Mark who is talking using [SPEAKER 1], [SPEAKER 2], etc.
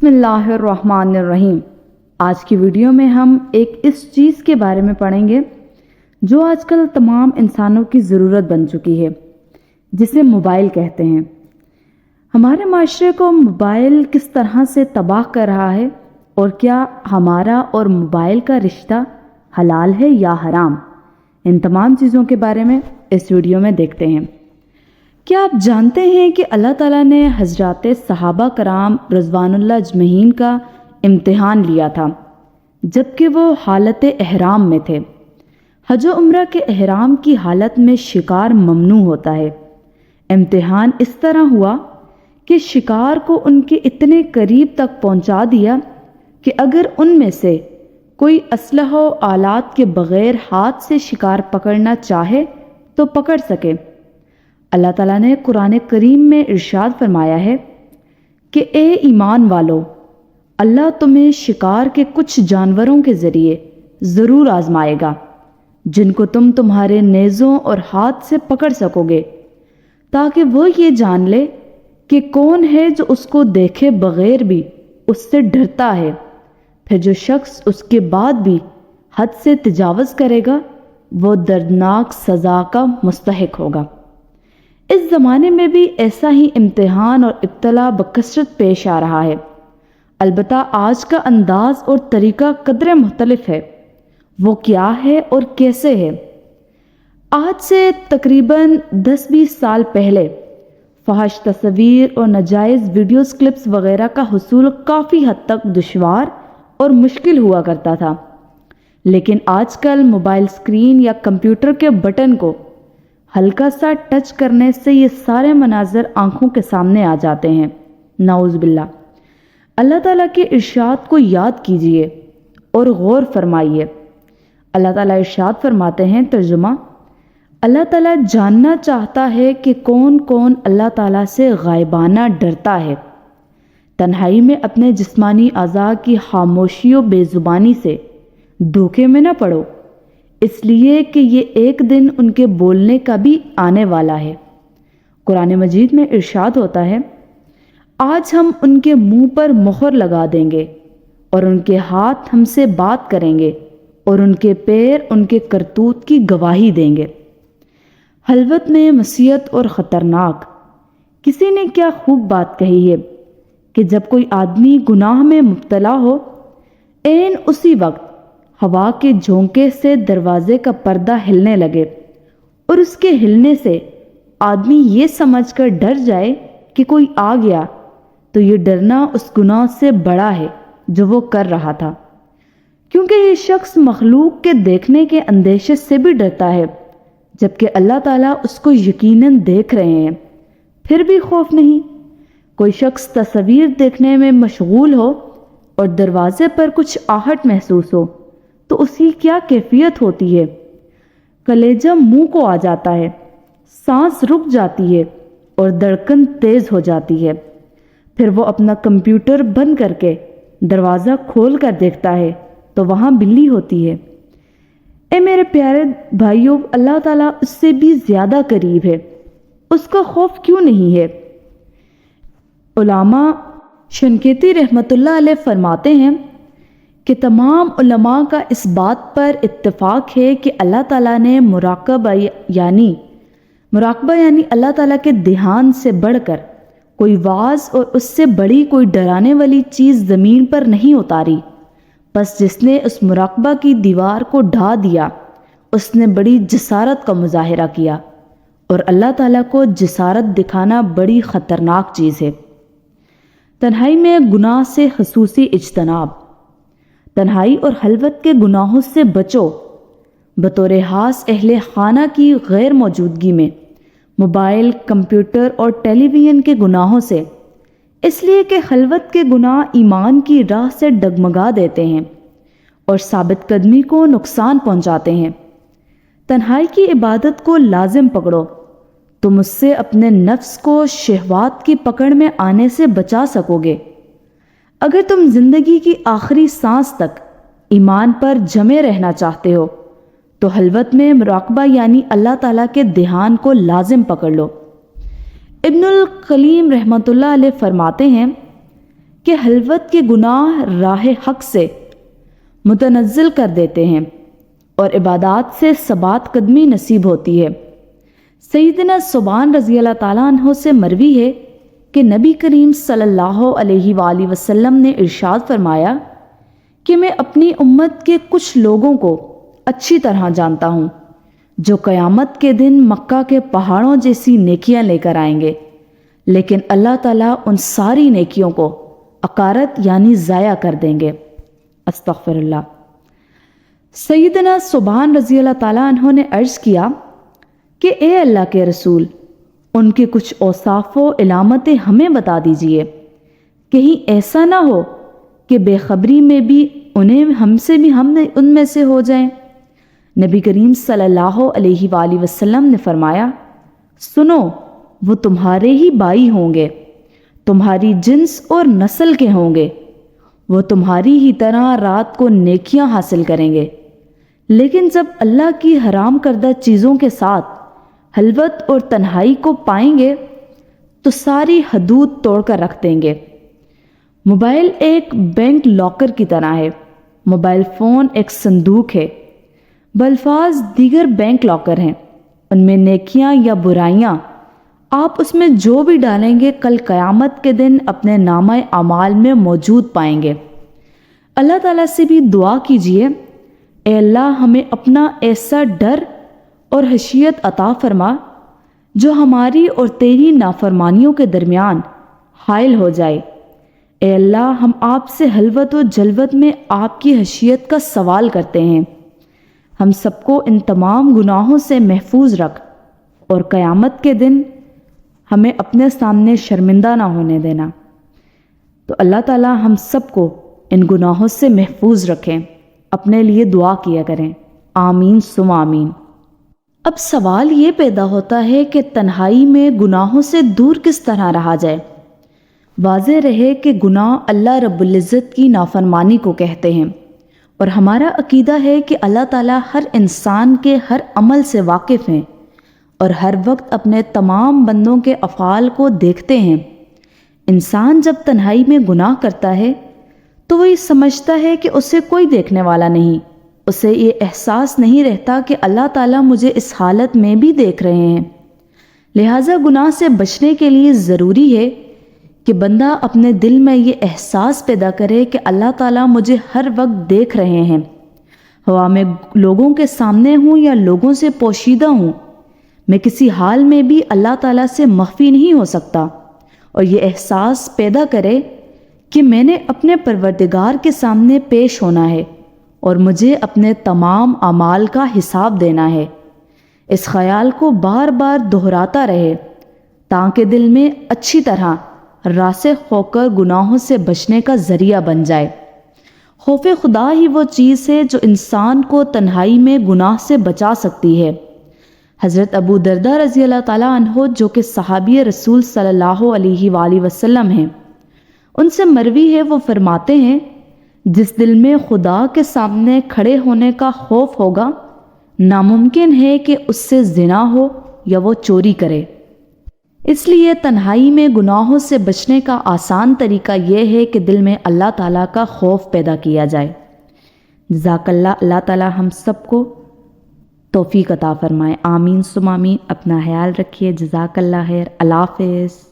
[SPEAKER 1] بسم اللہ الرحمن الرحیم۔ آج کی ویڈیو میں ہم ایک اس چیز کے بارے میں پڑھیں گے جو آج کل تمام انسانوں کی ضرورت بن چکی ہے، جسے موبائل کہتے ہیں۔ ہمارے معاشرے کو موبائل کس طرح سے تباہ کر رہا ہے اور کیا ہمارا اور موبائل کا رشتہ حلال ہے یا حرام، ان تمام چیزوں کے بارے میں اس ویڈیو میں دیکھتے ہیں۔ کیا آپ جانتے ہیں کہ اللہ تعالیٰ نے حضرات صحابہ کرام رضوان اللہ اجمعین کا امتحان لیا تھا جبکہ وہ حالت احرام میں تھے۔ حج و عمرہ کے احرام کی حالت میں شکار ممنوع ہوتا ہے۔ امتحان اس طرح ہوا کہ شکار کو ان کے اتنے قریب تک پہنچا دیا کہ اگر ان میں سے کوئی اسلحہ و آلات کے بغیر ہاتھ سے شکار پکڑنا چاہے تو پکڑ سکے۔ اللہ تعالیٰ نے قرآن کریم میں ارشاد فرمایا ہے کہ اے ایمان والو، اللہ تمہیں شکار کے کچھ جانوروں کے ذریعے ضرور آزمائے گا جن کو تم تمہارے نیزوں اور ہاتھ سے پکڑ سکو گے، تاکہ وہ یہ جان لے کہ کون ہے جو اس کو دیکھے بغیر بھی اس سے ڈرتا ہے، پھر جو شخص اس کے بعد بھی حد سے تجاوز کرے گا وہ دردناک سزا کا مستحق ہوگا۔ اس زمانے میں بھی ایسا ہی امتحان اور ابتلا بکثرت پیش آ رہا ہے، البتہ آج کا انداز اور طریقہ قدرے مختلف ہے۔ وہ کیا ہے اور کیسے ہے؟ آج سے تقریباً 10-20 سال پہلے فحش تصویر اور ناجائز ویڈیوز کلپس وغیرہ کا حصول کافی حد تک دشوار اور مشکل ہوا کرتا تھا، لیکن آج کل موبائل اسکرین یا کمپیوٹر کے بٹن کو ہلکا سا ٹچ کرنے سے یہ سارے مناظر آنکھوں کے سامنے آ جاتے ہیں۔ نعوذ باللہ۔ اللہ تعالیٰ کے ارشاد کو یاد کیجئے اور غور فرمائیے۔ اللہ تعالیٰ ارشاد فرماتے ہیں، ترجمہ: اللہ تعالیٰ جاننا چاہتا ہے کہ کون کون اللہ تعالیٰ سے غائبانہ ڈرتا ہے۔ تنہائی میں اپنے جسمانی اعضاء کی خاموشی و بے زبانی سے دھوکے میں نہ پڑو، اس لیے کہ یہ ایک دن ان کے بولنے کا بھی آنے والا ہے۔ قرآن مجید میں ارشاد ہوتا ہے، آج ہم ان کے منہ پر مہر لگا دیں گے اور ان کے ہاتھ ہم سے بات کریں گے اور ان کے پیر ان کے کرتوت کی گواہی دیں گے۔ حلوت میں مسیت اور خطرناک۔ کسی نے کیا خوب بات کہی ہے کہ جب کوئی آدمی گناہ میں مبتلا ہو، عین اسی وقت ہوا کے جھونکے سے دروازے کا پردہ ہلنے لگے اور اس کے ہلنے سے آدمی یہ سمجھ کر ڈر جائے کہ کوئی آ گیا، تو یہ ڈرنا اس گناہ سے بڑا ہے جو وہ کر رہا تھا، کیونکہ یہ شخص مخلوق کے دیکھنے کے اندیشے سے بھی ڈرتا ہے، جبکہ اللہ تعالیٰ اس کو یقیناً دیکھ رہے ہیں، پھر بھی خوف نہیں۔ کوئی شخص تصویر دیکھنے میں مشغول ہو اور دروازے پر کچھ آہٹ محسوس ہو تو اس کی کیا کیفیت ہوتی ہے؟ کلیجہ منہ کو آ جاتا ہے، سانس رک جاتی ہے اور دھڑکن تیز ہو جاتی ہے۔ پھر وہ اپنا کمپیوٹر بند کر کے دروازہ کھول کر دیکھتا ہے تو وہاں بلی ہوتی ہے۔ اے میرے پیارے بھائیوں، اللہ تعالیٰ اس سے بھی زیادہ قریب ہے، اس کا خوف کیوں نہیں ہے؟ علامہ شنقیطی رحمۃ اللہ علیہ فرماتے ہیں کہ تمام علماء کا اس بات پر اتفاق ہے کہ اللہ تعالیٰ نے مراقبہ یعنی اللہ تعالیٰ کے دھیان سے بڑھ کر کوئی واعظ اور اس سے بڑی کوئی ڈرانے والی چیز زمین پر نہیں اتاری، بس جس نے اس مراقبہ کی دیوار کو ڈھا دیا اس نے بڑی جسارت کا مظاہرہ کیا، اور اللہ تعالیٰ کو جسارت دکھانا بڑی خطرناک چیز ہے۔ تنہائی میں گناہ سے خصوصی اجتناب۔ تنہائی اور حلوت کے گناہوں سے بچو۔ بطور خاص اہل خانہ کی غیر موجودگی میں موبائل، کمپیوٹر اور ٹیلی ویژن کے گناہوں سے، اس لیے کہ خلوت کے گناہ ایمان کی راہ سے ڈگمگا دیتے ہیں اور ثابت قدمی کو نقصان پہنچاتے ہیں۔ تنہائی کی عبادت کو لازم پکڑو، تم اس سے اپنے نفس کو شہوات کی پکڑ میں آنے سے بچا سکو گے۔ اگر تم زندگی کی آخری سانس تک ایمان پر جمے رہنا چاہتے ہو تو حلوت میں مراقبہ یعنی اللہ تعالیٰ کے دھیان کو لازم پکڑ لو۔ ابن القیم رحمۃ اللہ علیہ فرماتے ہیں کہ خلوت کے گناہ راہ حق سے متنزل کر دیتے ہیں اور عبادات سے ثبات قدمی نصیب ہوتی ہے۔ سیدنا ثوبان رضی اللہ تعالیٰ عنہ سے مروی ہے کہ نبی کریم صلی اللہ علیہ وآلہ وسلم نے ارشاد فرمایا کہ میں اپنی امت کے کچھ لوگوں کو اچھی طرح جانتا ہوں جو قیامت کے دن مکہ کے پہاڑوں جیسی نیکیاں لے کر آئیں گے، لیکن اللہ تعالیٰ ان ساری نیکیوں کو اکارت یعنی ضائع کر دیں گے۔ استغفر اللہ۔ سیدنا ثوبان رضی اللہ تعالیٰ عنہ نے عرض کیا کہ اے اللہ کے رسول، ان کے کچھ اوصاف و علامتیں ہمیں بتا دیجئے، کہیں ایسا نہ ہو کہ بے خبری میں بھی ہم ان میں سے ہو جائیں۔ نبی کریم صلی اللہ علیہ وآلہ وسلم نے فرمایا، سنو، وہ تمہارے ہی بھائی ہوں گے، تمہاری جنس اور نسل کے ہوں گے، وہ تمہاری ہی طرح رات کو نیکیاں حاصل کریں گے، لیکن جب اللہ کی حرام کردہ چیزوں کے ساتھ خلوت اور تنہائی کو پائیں گے تو ساری حدود توڑ کر رکھ دیں گے۔ موبائل ایک بینک لاکر کی طرح ہے، موبائل فون ایک صندوق ہے، بالفاظ دیگر بینک لاکر ہیں، ان میں نیکیاں یا برائیاں آپ اس میں جو بھی ڈالیں گے کل قیامت کے دن اپنے نامہ اعمال میں موجود پائیں گے۔ اللہ تعالیٰ سے بھی دعا کیجئے، اے اللہ ہمیں اپنا ایسا ڈر اور خشیت عطا فرما جو ہماری اور تیری نافرمانیوں کے درمیان حائل ہو جائے۔ اے اللہ ہم آپ سے خلوت و جلوت میں آپ کی خشیت کا سوال کرتے ہیں، ہم سب کو ان تمام گناہوں سے محفوظ رکھ اور قیامت کے دن ہمیں اپنے سامنے شرمندہ نہ ہونے دینا۔ تو اللہ تعالیٰ ہم سب کو ان گناہوں سے محفوظ رکھیں، اپنے لیے دعا کیا کریں، آمین ثم آمین۔ اب سوال یہ پیدا ہوتا ہے کہ تنہائی میں گناہوں سے دور کس طرح رہا جائے؟ واضح رہے کہ گناہ اللہ رب العزت کی نافرمانی کو کہتے ہیں، اور ہمارا عقیدہ ہے کہ اللہ تعالیٰ ہر انسان کے ہر عمل سے واقف ہیں اور ہر وقت اپنے تمام بندوں کے افعال کو دیکھتے ہیں۔ انسان جب تنہائی میں گناہ کرتا ہے تو وہ یہ سمجھتا ہے کہ اسے کوئی دیکھنے والا نہیں، اسے یہ احساس نہیں رہتا کہ اللہ تعالیٰ مجھے اس حالت میں بھی دیکھ رہے ہیں۔ لہٰذا گناہ سے بچنے کے لیے ضروری ہے کہ بندہ اپنے دل میں یہ احساس پیدا کرے کہ اللہ تعالیٰ مجھے ہر وقت دیکھ رہے ہیں، ہوا میں لوگوں کے سامنے ہوں یا لوگوں سے پوشیدہ ہوں، میں کسی حال میں بھی اللہ تعالیٰ سے مخفی نہیں ہو سکتا، اور یہ احساس پیدا کرے کہ میں نے اپنے پروردگار کے سامنے پیش ہونا ہے اور مجھے اپنے تمام اعمال کا حساب دینا ہے۔ اس خیال کو بار بار دہراتا رہے تاکہ دل میں اچھی طرح راسخ ہو کر گناہوں سے بچنے کا ذریعہ بن جائے۔ خوف خدا ہی وہ چیز ہے جو انسان کو تنہائی میں گناہ سے بچا سکتی ہے۔ حضرت ابو درداء رضی اللہ تعالیٰ عنہ جو کہ صحابی رسول صلی اللہ علیہ وآلہ وسلم ہیں، ان سے مروی ہے، وہ فرماتے ہیں، جس دل میں خدا کے سامنے کھڑے ہونے کا خوف ہوگا ناممکن ہے کہ اس سے زنا ہو یا وہ چوری کرے۔ اس لیے تنہائی میں گناہوں سے بچنے کا آسان طریقہ یہ ہے کہ دل میں اللہ تعالیٰ کا خوف پیدا کیا جائے۔ جزاک اللہ۔ اللہ تعالیٰ ہم سب کو توفیق عطا فرمائے، آمین ثم آمین۔ اپنا خیال رکھیے، جزاک اللہ خیر، اللہ حافظ۔